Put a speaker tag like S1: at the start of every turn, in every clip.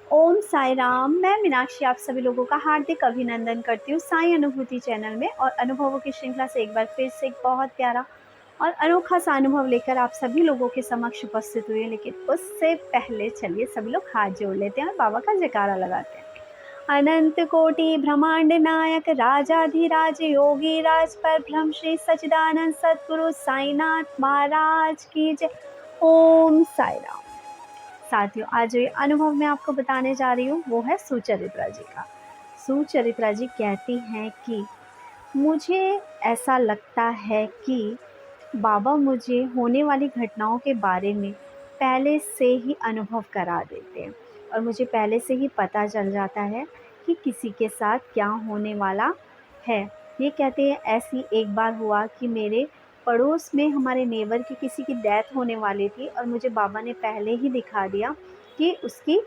S1: ओम साई राम। मैं मीनाक्षी आप सभी लोगों का हार्दिक अभिनंदन करती हूँ साई अनुभूति चैनल में, और अनुभवों की श्रृंखला से एक बार फिर से एक बहुत प्यारा और अनोखा सा अनुभव लेकर आप सभी लोगों के समक्ष उपस्थित हुए। लेकिन उससे पहले चलिए सभी लोग हाथ जोड़ लेते हैं और बाबा का जयकारा लगाते हैं। अनंत कोटि ब्रह्मांड नायक राजाधिराज योगी राज पर ब्रह्म श्री सच्चिदानंद सद्गुरु साईनाथ महाराज की जय। ओम साई राम। साथियों, आज जो ये अनुभव मैं आपको बताने जा रही हूँ वो है सुचरित्रा जी का। सुचरित्रा जी कहती हैं कि मुझे ऐसा लगता है कि बाबा मुझे होने वाली घटनाओं के बारे में पहले से ही अनुभव करा देते हैं, और मुझे पहले से ही पता चल जाता है कि किसी के साथ क्या होने वाला है। ये कहते हैं ऐसी एक बार हुआ कि मेरे पड़ोस में हमारे नेबर की किसी की डेथ होने वाली थी, और मुझे बाबा ने पहले ही दिखा दिया कि उसकी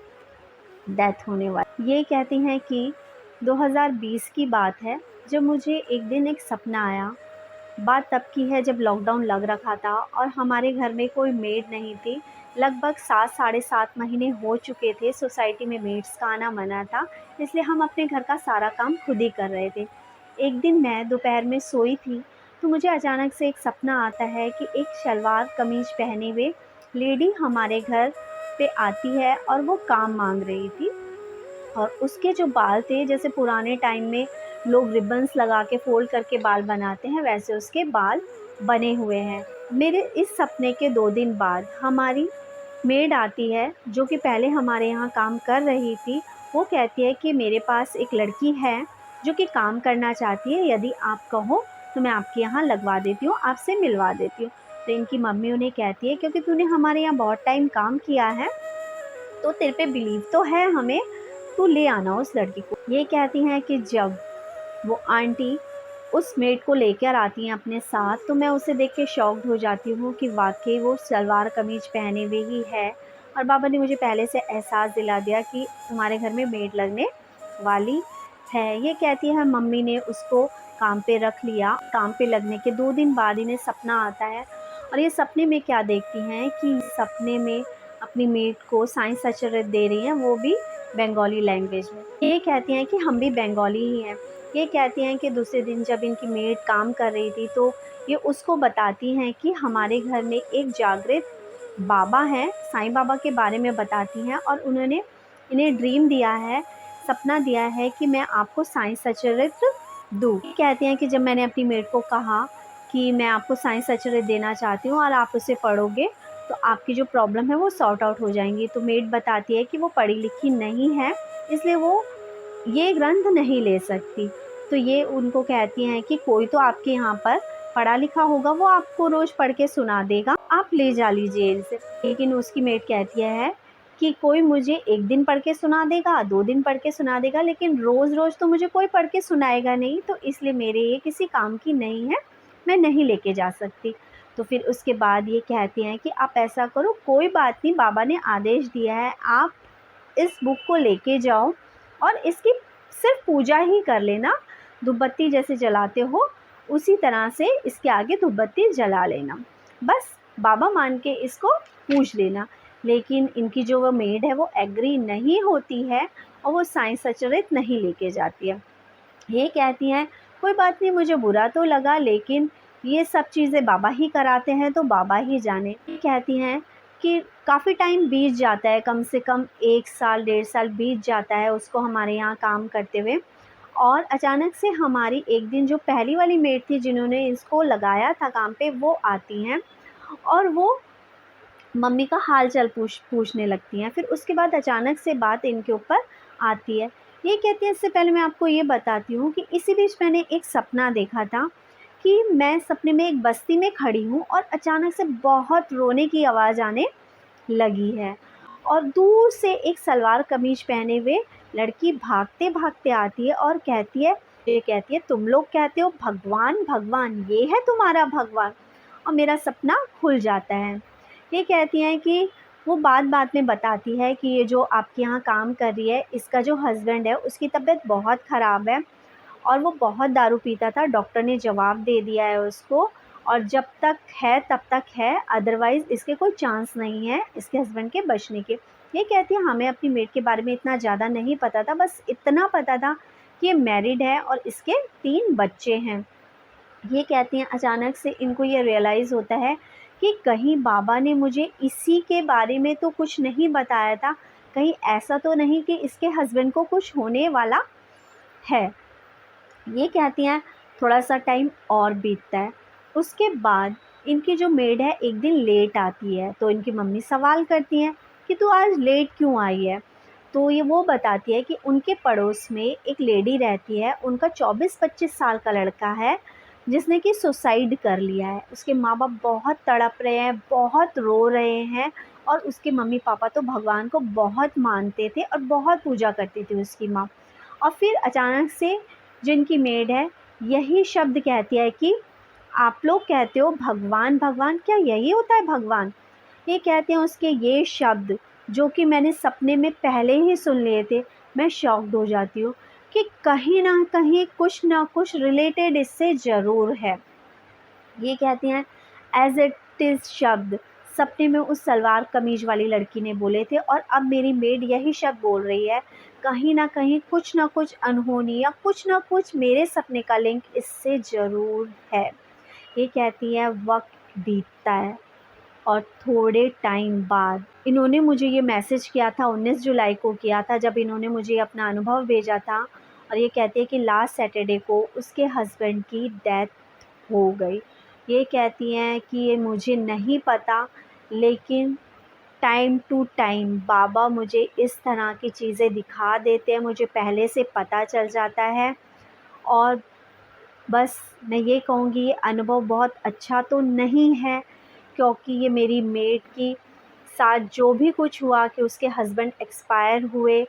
S1: डेथ होने वाली। ये कहती हैं कि 2020 की बात है, जब मुझे एक दिन एक सपना आया। बात तब की है जब लॉकडाउन लग रखा था और हमारे घर में कोई मेड नहीं थी। लगभग 7 साढ़े 7 महीने हो चुके थे। सोसाइटी में मेड्स का आना मना था, इसलिए हम अपने घर का सारा काम खुद ही कर रहे थे। एक दिन मैं दोपहर में सोई थी, तो मुझे अचानक से एक सपना आता है कि एक शलवार कमीज पहने हुए लेडी हमारे घर पे आती है और वो काम मांग रही थी। और उसके जो बाल थे, जैसे पुराने टाइम में लोग रिबन्स लगा के फ़ोल्ड करके बाल बनाते हैं, वैसे उसके बाल बने हुए हैं। मेरे इस सपने के 2 दिन बाद हमारी मेड आती है, जो कि पहले हमारे यहाँ काम कर रही थी। वो कहती है कि मेरे पास एक लड़की है जो कि काम करना चाहती है, यदि आप कहो तो मैं आपके यहाँ लगवा देती हूँ, आपसे मिलवा देती हूँ। तो इनकी मम्मी उन्हें कहती है क्योंकि तूने हमारे यहाँ बहुत टाइम काम किया है, तो तेरे पे बिलीव तो है हमें, तू ले आना उस लड़की को। ये कहती हैं कि जब वो आंटी उस मेड को लेकर आती हैं अपने साथ, तो मैं उसे देख के शॉक्ड हो जाती हूँ कि वाकई वो सलवार कमीज पहने हुए ही है। और बाबा ने मुझे पहले से एहसास दिला दिया कि तुम्हारे घर में मेड लगने वाली है। ये कहती है मम्मी ने उसको काम पे रख लिया। काम पे लगने के 2 दिन बाद इन्हें सपना आता है, और ये सपने में क्या देखती हैं कि सपने में अपनी मेड को साइंस अचरज दे रही हैं, वो भी बंगाली लैंग्वेज में। ये कहती हैं कि हम भी बंगाली ही हैं। ये कहती हैं कि दूसरे दिन जब इनकी मेड काम कर रही थी, तो ये उसको बताती हैं कि हमारे घर में एक जागृत बाबा हैं, साईं बाबा के बारे में बताती हैं, और उन्होंने इन्हें ड्रीम दिया है, सपना दिया है कि मैं आपको साईं सचरित्र दूँ। ये कहती हैं कि जब मैंने अपनी मेड को कहा कि मैं आपको साईं सचरित्र देना चाहती हूँ और आप उसे पढ़ोगे तो आपकी जो प्रॉब्लम है वो सॉर्ट आउट हो जाएंगी, तो मेड बताती है कि वो पढ़ी लिखी नहीं है, इसलिए वो ये ग्रंथ नहीं ले सकती। तो ये उनको कहती हैं कि कोई तो आपके यहाँ पर पढ़ा लिखा होगा, वो आपको रोज़ पढ़ के सुना देगा, आप ले जा लीजिए इनसे। लेकिन उसकी मेड कहती है कि कोई मुझे एक दिन पढ़ के सुना देगा, 2 दिन पढ़ के सुना देगा, लेकिन रोज़-रोज़ तो मुझे कोई पढ़ के सुनाएगा नहीं, तो इसलिए मेरे ये किसी काम की नहीं है, मैं नहीं लेके जा सकती। तो फिर उसके बाद ये कहती हैं कि आप ऐसा करो, कोई बात नहीं, बाबा ने आदेश दिया है, आप इस बुक को लेके जाओ और इसकी सिर्फ पूजा ही कर लेना। धूपबत्ती जैसे जलाते हो उसी तरह से इसके आगे धूपबत्ती जला लेना, बस बाबा मान के इसको पूज लेना। लेकिन इनकी जो वो मेड है वो एग्री नहीं होती है, और वो साईं सचरित्र नहीं लेके जाती है। ये कहती हैं कोई बात नहीं, मुझे बुरा तो लगा, लेकिन ये सब चीज़ें बाबा ही कराते हैं तो बाबा ही जाने। ये कहती हैं कि काफ़ी टाइम बीत जाता है, कम से कम 1 साल 1.5 साल बीत जाता है उसको हमारे यहाँ काम करते हुए। और अचानक से हमारी एक दिन जो पहली वाली मेड थी जिन्होंने इसको लगाया था काम पे, वो आती हैं और वो मम्मी का हाल चाल पूछने लगती हैं। फिर उसके बाद अचानक से बात इनके ऊपर आती है। ये कहती हैं, इससे पहले मैं आपको ये बताती हूँ कि इसी बीच मैंने एक सपना देखा था कि मैं सपने में एक बस्ती में खड़ी हूँ और अचानक से बहुत रोने की आवाज़ आने लगी है, और दूर से एक सलवार कमीज पहने हुए लड़की भागते भागते आती है और कहती है, ये कहती है तुम लोग कहते हो भगवान भगवान, ये है तुम्हारा भगवान। और मेरा सपना खुल जाता है। ये कहती हैं कि वो बात में बताती है कि ये जो आपके यहाँ काम कर रही है, इसका जो हस्बैंड है उसकी तबीयत बहुत ख़राब है और वो बहुत दारू पीता था। डॉक्टर ने जवाब दे दिया है उसको, और जब तक है तब तक है, अदरवाइज़ इसके कोई चांस नहीं है इसके हस्बैंड के बचने के। ये कहती है हमें अपनी मेड के बारे में इतना ज़्यादा नहीं पता था, बस इतना पता था कि ये मैरिड है और इसके 3 बच्चे हैं। ये कहती हैं अचानक से इनको ये रियलाइज़ होता है कि कहीं बाबा ने मुझे इसी के बारे में तो कुछ नहीं बताया था, कहीं ऐसा तो नहीं कि इसके हस्बैंड को कुछ होने वाला है। ये कहती हैं थोड़ा-सा टाइम और बीतता है। उसके बाद इनकी जो मेड है एक दिन लेट आती है, तो इनकी मम्मी सवाल करती हैं कि तू आज लेट क्यों आई है? तो ये वो बताती है कि उनके पड़ोस में एक लेडी रहती है, उनका 24-25 साल का लड़का है, जिसने कि सुसाइड कर लिया है। उसके माँ-बाप बहुत तड़प रहे हैं, बहुत रो रहे हैं और उसके मम्मी-पापा तो भगवान को बहुत मानते थे और बहुत पूजा करती थी उसकी माँ। और फिर अचानक से जिनकी मेड है यही शब्द कहती है कि आप लोग कहते हो भगवान भगवान, क्या यही होता है भगवान? ये कहते हैं उसके ये शब्द जो कि मैंने सपने में पहले ही सुन लिए थे। मैं शॉक्ड हो जाती हूँ कि कहीं ना कहीं कुछ ना कुछ रिलेटेड इससे ज़रूर है। ये कहती हैं एज इट इज़ शब्द सपने में उस सलवार कमीज वाली लड़की ने बोले थे और अब मेरी मेड यही शब्द बोल रही है। कहीं ना कुछ अनहोनी या कुछ ना कुछ मेरे सपने का लिंक इससे ज़रूर है। ये कहती है वक्त बीतता है और थोड़े टाइम बाद इन्होंने मुझे ये मैसेज किया था, 19 जुलाई को किया था जब इन्होंने मुझे अपना अनुभव भेजा था। और ये कहती है कि लास्ट सैटरडे को उसके हस्बैंड की डेथ हो गई। ये कहती हैं कि ये मुझे नहीं पता, लेकिन टाइम टू टाइम बाबा मुझे इस तरह की चीज़ें दिखा देते हैं, मुझे पहले से पता चल जाता है। और बस मैं ये कहूँगी ये अनुभव बहुत अच्छा तो नहीं है, क्योंकि ये मेरी मेड की साथ जो भी कुछ हुआ कि उसके हस्बैंड एक्सपायर हुए,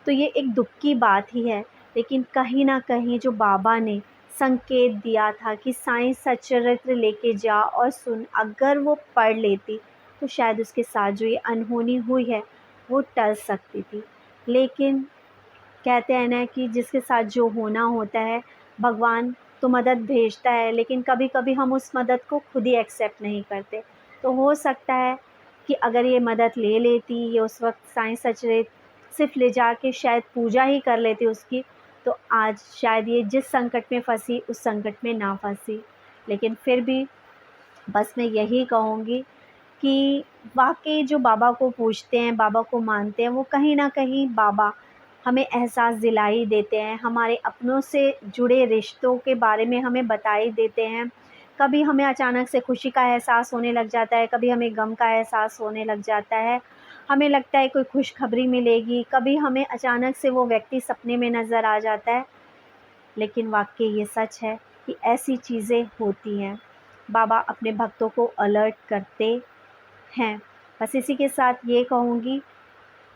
S1: तो ये एक दुःख की बात ही है। लेकिन कहीं न कहीं जो बाबा ने संकेत दिया था कि साईं सच्चरित्र लेके जा और सुन, अगर वो पढ़ लेती तो शायद उसके साथ जो ये अनहोनी हुई है वो टल सकती थी। लेकिन कहते हैं ना कि जिसके साथ जो होना होता है, भगवान तो मदद भेजता है, लेकिन कभी-कभी हम उस मदद को खुद ही एक्सेप्ट नहीं करते। तो हो सकता है कि अगर ये मदद ले लेती, ये उस वक़्त साईं सचरित सिर्फ़ ले जाके शायद पूजा ही कर लेती उसकी, तो आज शायद ये जिस संकट में फँसी, उस संकट में ना फँसी। लेकिन फिर भी बस मैं यही कहूँगी कि वाक़ई जो बाबा को पूजते हैं, बाबा को मानते हैं, वो कहीं न कहीं बाबा हमें एहसास दिला ही देते हैं, हमारे अपनों से जुड़े रिश्तों के बारे में हमें बता ही देते हैं। कभी हमें अचानक से खुशी का एहसास होने लग जाता है, कभी हमें गम का एहसास होने लग जाता है। हमें लगता है कोई खुशखबरी मिलेगी, कभी हमें अचानक से वो व्यक्ति सपने में नज़र आ जाता है। लेकिन वाक़ई ये सच है कि ऐसी चीज़ें होती हैं। बाबा अपने भक्तों को अलर्ट करते हैं। बस इसी के साथ ये कहूँगी,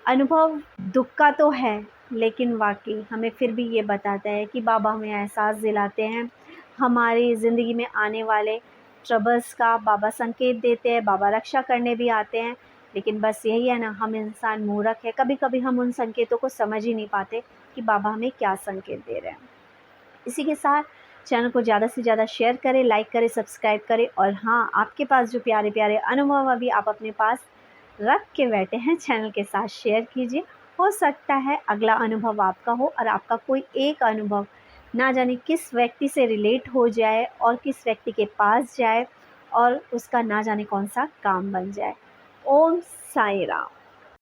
S1: अनुभव दुःख का तो है, लेकिन वाक़ई हमें फिर भी ये बताता है कि बाबा हमें एहसास दिलाते हैं, हमारी ज़िंदगी में आने वाले ट्रबल्स का बाबा संकेत देते हैं, बाबा रक्षा करने भी आते हैं। लेकिन बस यही है ना, हम इंसान मूर्ख हैं, कभी-कभी हम उन संकेतों को समझ ही नहीं पाते कि बाबा हमें क्या संकेत दे रहे हैं। इसी के साथ चैनल को ज़्यादा से ज़्यादा शेयर करें, लाइक करें, सब्सक्राइब करें। और हाँ, आपके पास जो प्यारे-प्यारे अनुभव अभी आप अपने पास रख के बैठे हैं, चैनल के साथ शेयर कीजिए। हो सकता है अगला अनुभव आपका हो और आपका कोई एक अनुभव ना जाने किस व्यक्ति से रिलेट हो जाए और किस व्यक्ति के पास जाए और उसका ना जाने कौन-सा काम बन जाए। ओम साईं राम।